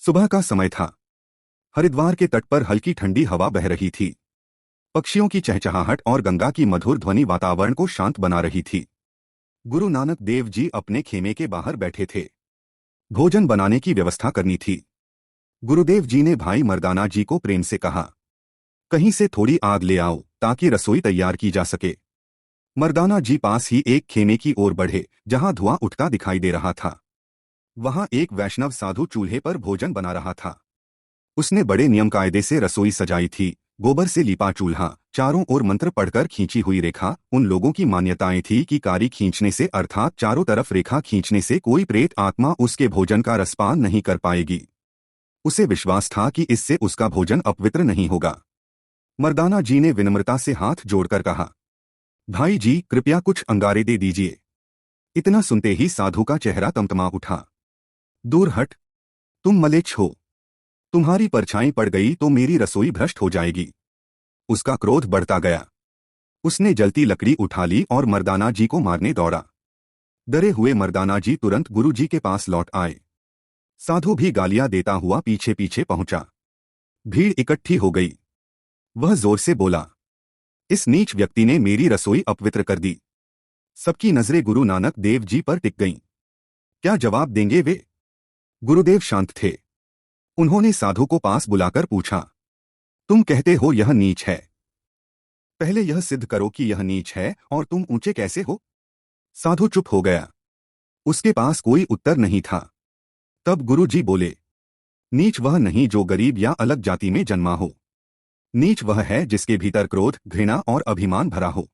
सुबह का समय था। हरिद्वार के तट पर हल्की ठंडी हवा बह रही थी। पक्षियों की चहचहाहट और गंगा की मधुर ध्वनि वातावरण को शांत बना रही थी। गुरु नानक देव जी अपने खेमे के बाहर बैठे थे। भोजन बनाने की व्यवस्था करनी थी। गुरुदेव जी ने भाई मर्दाना जी को प्रेम से कहा, कहीं से थोड़ी आग ले आओ ताकि रसोई तैयार की जा सके। मर्दाना जी पास ही एक खेमे की ओर बढ़े जहां धुआं उठता दिखाई दे रहा था। वहां एक वैष्णव साधु चूल्हे पर भोजन बना रहा था। उसने बड़े नियम कायदे से रसोई सजाई थी। गोबर से लिपा चूल्हा, चारों ओर मंत्र पढ़कर खींची हुई रेखा। उन लोगों की मान्यताएं थी कि कारी खींचने से अर्थात चारों तरफ रेखा खींचने से कोई प्रेत आत्मा उसके भोजन का रसपान नहीं कर पाएगी। उसे विश्वास था कि इससे उसका भोजन अपवित्र नहीं होगा। मर्दाना जी ने विनम्रता से हाथ जोड़कर कहा, भाई जी कृपया कुछ अंगारे दे दीजिए। इतना सुनते ही साधु का चेहरा तमतमा उठा। दूर हट, तुम मलेच्छ हो। तुम्हारी परछाई पड़ गई तो मेरी रसोई भ्रष्ट हो जाएगी। उसका क्रोध बढ़ता गया। उसने जलती लकड़ी उठा ली और मर्दाना जी को मारने दौड़ा। डरे हुए मर्दाना जी तुरंत गुरु जी के पास लौट आए। साधु भी गालियां देता हुआ पीछे पीछे पहुंचा। भीड़ इकट्ठी हो गई। वह जोर से बोला, इस नीच व्यक्ति ने मेरी रसोई अपवित्र कर दी। सबकी नजरें गुरु नानक देव जी पर टिक गईं। क्या जवाब देंगे वे? गुरुदेव शांत थे। उन्होंने साधु को पास बुलाकर पूछा, तुम कहते हो यह नीच है, पहले यह सिद्ध करो कि यह नीच है और तुम ऊंचे कैसे हो। साधु चुप हो गया। उसके पास कोई उत्तर नहीं था। तब गुरु जी बोले, नीच वह नहीं जो गरीब या अलग जाति में जन्मा हो। नीच वह है जिसके भीतर क्रोध, घृणा और अभिमान भरा हो।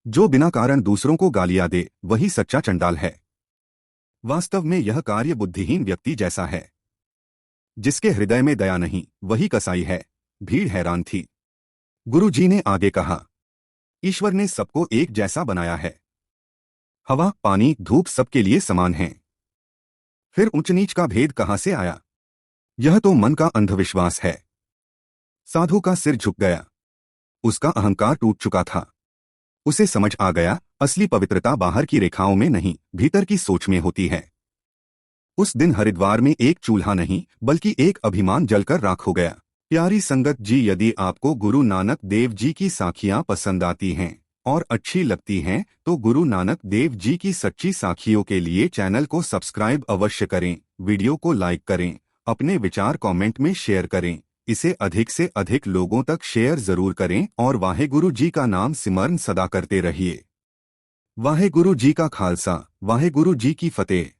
जो बिना कारण दूसरों को गालियां दे वही सच्चा चंडाल है। वास्तव में यह कार्य बुद्धिहीन व्यक्ति जैसा है। जिसके हृदय में दया नहीं वही कसाई है। भीड़ हैरान थी। गुरु जी ने आगे कहा, ईश्वर ने सबको एक जैसा बनाया है। हवा, पानी, धूप सबके लिए समान हैं। फिर ऊंच नीच का भेद कहां से आया? यह तो मन का अंधविश्वास है। साधु का सिर झुक गया। उसका अहंकार टूट चुका था। उसे समझ आ गया, असली पवित्रता बाहर की रेखाओं में नहीं, भीतर की सोच में होती है। उस दिन हरिद्वार में एक चूल्हा नहीं बल्कि एक अभिमान जलकर राख हो गया। प्यारी संगत जी, यदि आपको गुरु नानक देव जी की साखियां पसंद आती हैं और अच्छी लगती हैं तो गुरु नानक देव जी की सच्ची साखियों के लिए चैनल को सब्सक्राइब अवश्य करें, वीडियो को लाइक करें, अपने विचार कमेंट में शेयर करें, इसे अधिक से अधिक लोगों तक शेयर जरूर करें और वाहेगुरु जी का नाम सिमरन सदा करते रहिए। वाहेगुरु जी का खालसा, वाहेगुरु जी की फतेह।